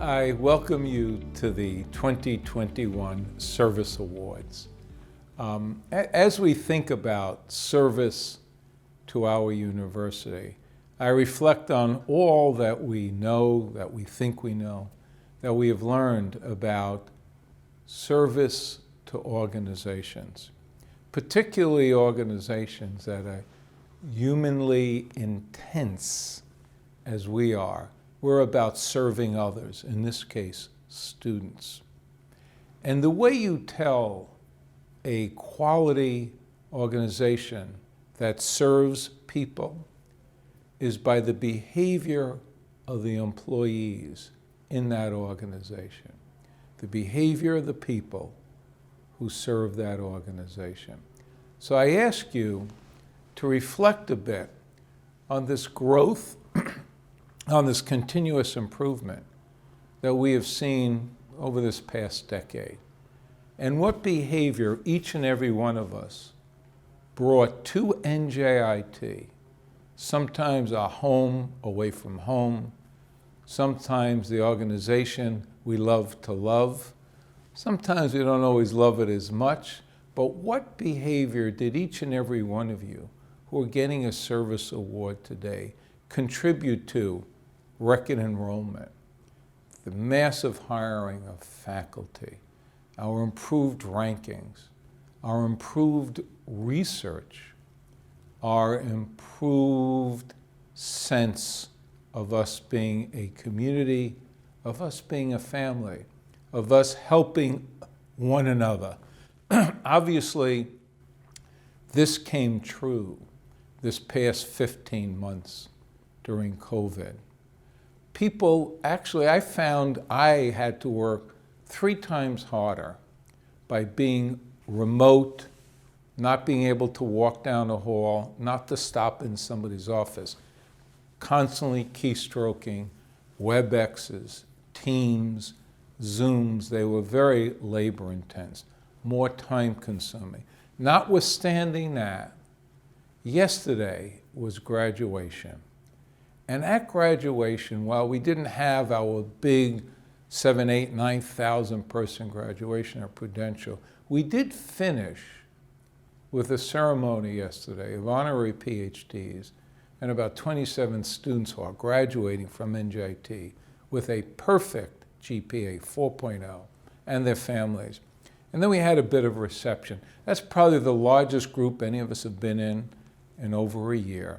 I welcome you to the 2021 Service Awards. As we think about service to our university, I reflect on all that we know, that we think we know, that we have learned about service to organizations, particularly organizations that are humanly intense as we are. We're about serving others, in this case, students. And the way you tell a quality organization that serves people is by the behavior of the employees in that organization, the behavior of the people who serve that organization. So I ask you to reflect a bit on this growth, on this continuous improvement that we have seen over this past decade, and what behavior each and every one of us brought to NJIT, sometimes our home away from home, sometimes the organization we love to love, sometimes we don't always love it as much, but what behavior did each and every one of you who are getting a service award today contribute to record enrollment, the massive hiring of faculty, our improved rankings, our improved research, our improved sense of us being a community, of us being a family, of us helping one another. Obviously, this came true this past 15 months during COVID. People, actually, I found I had to work 3 times harder by being remote, not being able to walk down the hall, not to stop in somebody's office, constantly keystroking, WebExes, Teams, Zooms. They were very labor intense, more time consuming. Notwithstanding that, yesterday was graduation. And at graduation, while we didn't have our big 7,000, 8,000, 9,000 person graduation at Prudential, we did finish with a ceremony yesterday of honorary PhDs and about 27 students who are graduating from NJIT with a perfect GPA 4.0 and their families. And then we had a bit of a reception. That's probably the largest group any of us have been in over a year.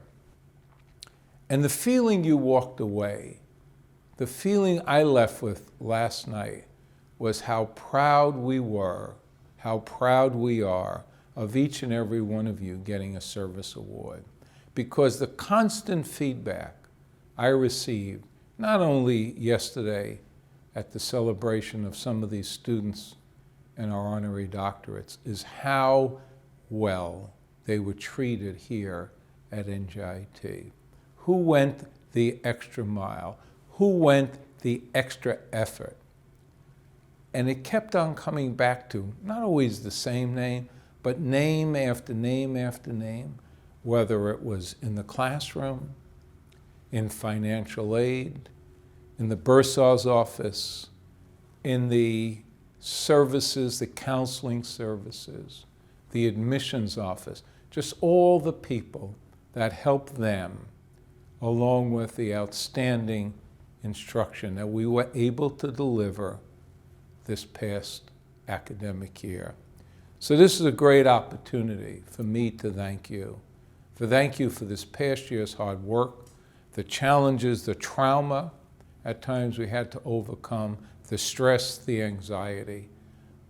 And the feeling you walked away, the feeling I left with last night was how proud we were, how proud we are of each and every one of you getting a service award. Because the constant feedback I received, not only yesterday at the celebration of some of these students and our honorary doctorates, is how well they were treated here at NJIT. Who went the extra mile? Who went the extra effort? And it kept on coming back to not always the same name, but name after name after name, whether it was in the classroom, in financial aid, in the bursar's office, in the services, the counseling services, the admissions office, just all the people that helped them, along with the outstanding instruction that we were able to deliver this past academic year. So this is a great opportunity for me to thank you. Thank you for this past year's hard work, the challenges, the trauma at times we had to overcome, the stress, the anxiety.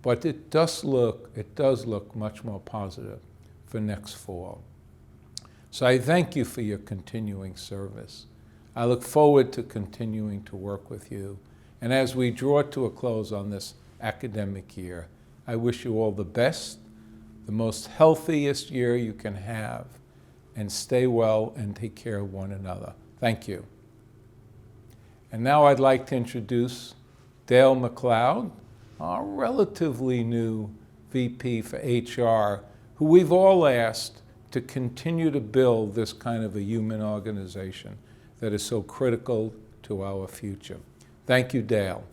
But it does look much more positive for next fall. So I thank you for your continuing service. I look forward to continuing to work with you. And as we draw to a close on this academic year, I wish you all the best, the most healthiest year you can have, and stay well and take care of one another. Thank you. And now I'd like to introduce Dale McLeod, our relatively new VP for HR, who we've all asked to continue to build this kind of a human organization that is so critical to our future. Thank you, Dale.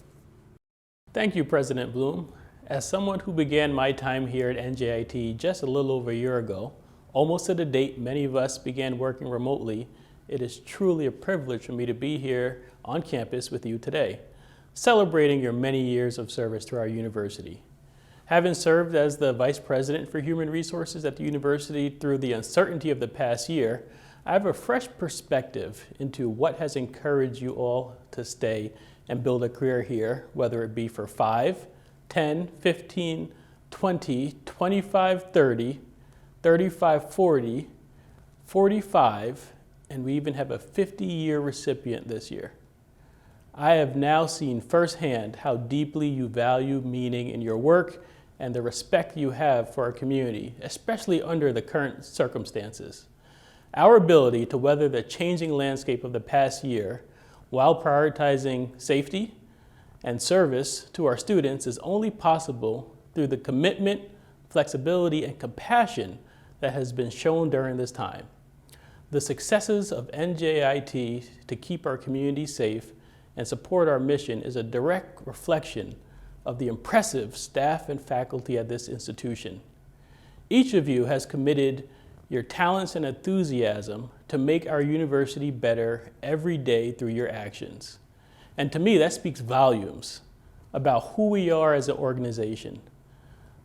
Thank you, President Bloom. As someone who began my time here at NJIT just a little over a year ago, almost to the date many of us began working remotely, it is truly a privilege for me to be here on campus with you today, celebrating your many years of service to our university. Having served as the Vice President for Human Resources at the university through the uncertainty of the past year, I have a fresh perspective into what has encouraged you all to stay and build a career here, whether it be for 5, 10, 15, 20, 25, 30, 35, 40, 45, and we even have a 50-year recipient this year. I have now seen firsthand how deeply you value meaning in your work and the respect you have for our community, especially under the current circumstances. Our ability to weather the changing landscape of the past year while prioritizing safety and service to our students is only possible through the commitment, flexibility, and compassion that has been shown during this time. The successes of NJIT to keep our community safe and support our mission is a direct reflection of the impressive staff and faculty at this institution. Each of you has committed your talents and enthusiasm to make our university better every day through your actions. And to me, that speaks volumes about who we are as an organization.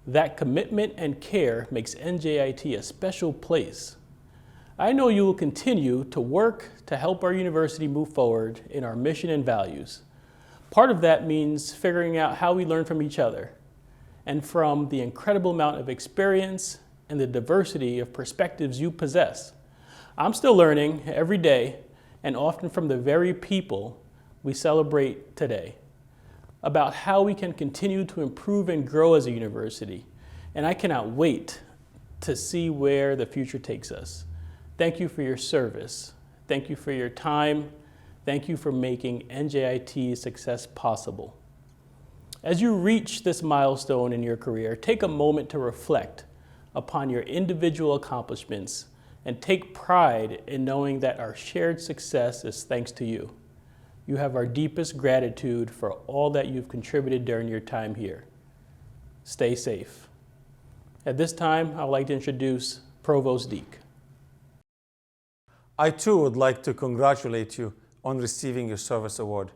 That commitment and care makes NJIT a special place. I know you will continue to work to help our university move forward in our mission and values. Part of that means figuring out how we learn from each other and from the incredible amount of experience and the diversity of perspectives you possess. I'm still learning every day, and often from the very people we celebrate today, about how we can continue to improve and grow as a university. And I cannot wait to see where the future takes us. Thank you for your service. Thank you for your time. Thank you for making NJIT's success possible. As you reach this milestone in your career, take a moment to reflect upon your individual accomplishments and take pride in knowing that our shared success is thanks to you. You have our deepest gratitude for all that you've contributed during your time here. Stay safe. At this time, I would like to introduce Provost Deek. I too would like to congratulate you on receiving your service award.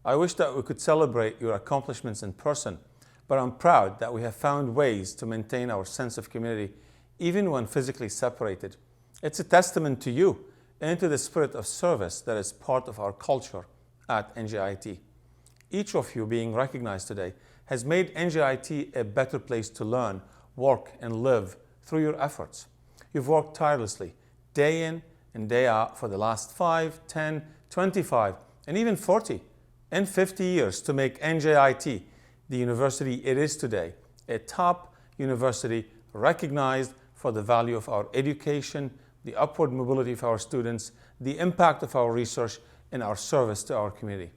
I wish that we could celebrate your accomplishments in person, but I'm proud that we have found ways to maintain our sense of community even when physically separated. It's a testament to you and to the spirit of service that is part of our culture at NJIT. Each of you being recognized today has made NJIT a better place to learn, work, and live through your efforts. You've worked tirelessly, day in and day out for the last 5, 10, 25, and even 40 and 50 years to make NJIT the university it is today, a top university recognized for the value of our education, the upward mobility of our students, the impact of our research, and our service to our community.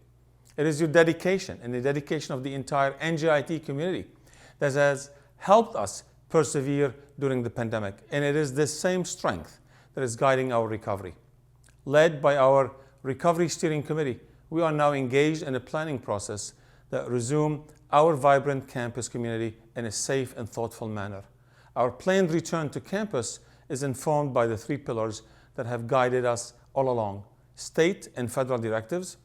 It is your dedication and the dedication of the entire NJIT community that has helped us persevere during the pandemic, and it is this same strength that is guiding our recovery. Led by our Recovery Steering Committee, we are now engaged in a planning process that resume our vibrant campus community in a safe and thoughtful manner. Our planned return to campus is informed by the 3 pillars that have guided us all along: state and federal directives,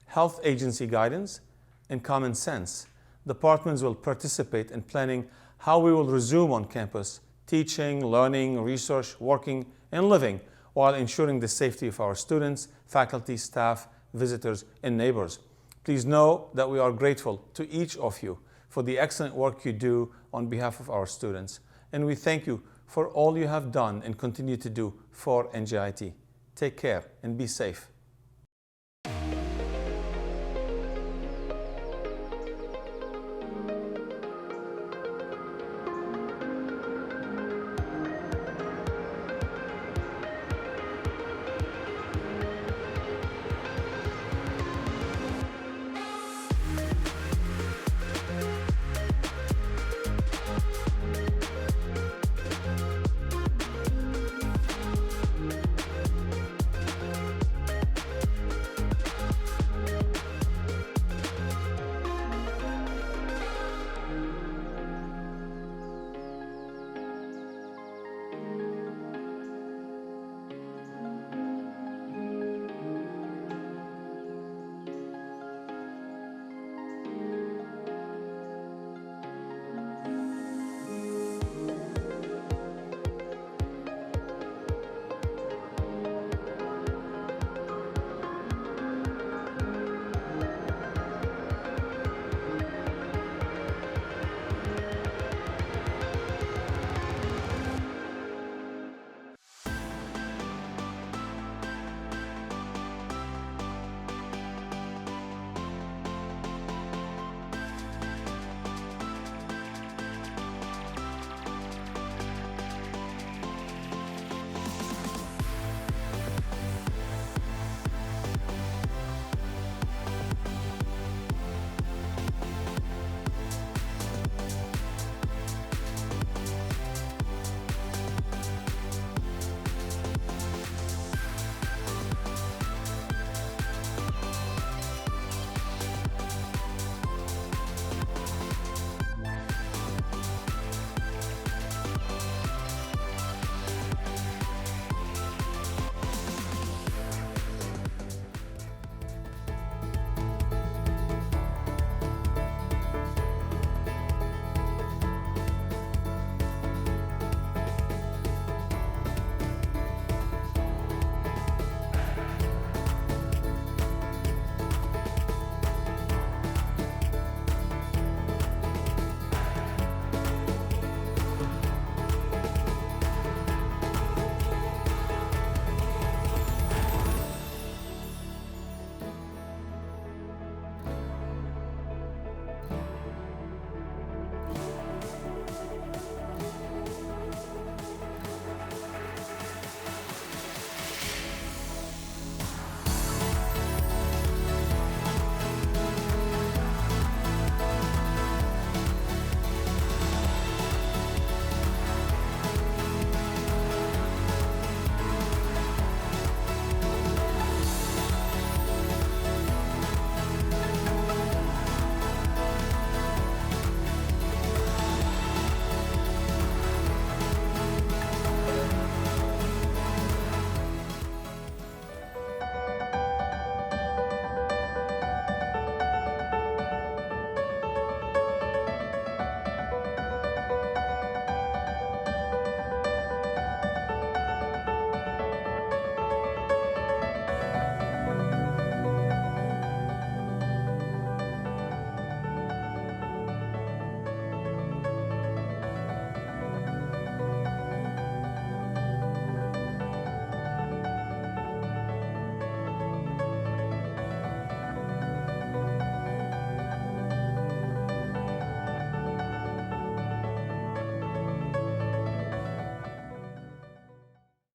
health agency guidance, and common sense. Departments will participate in planning how we will resume on campus, teaching, learning, research, working, and living, while ensuring the safety of our students, faculty, staff, visitors, and neighbors. Please know that we are grateful to each of you for the excellent work you do on behalf of our students, and we thank you for all you have done and continue to do for NJIT. Take care and be safe.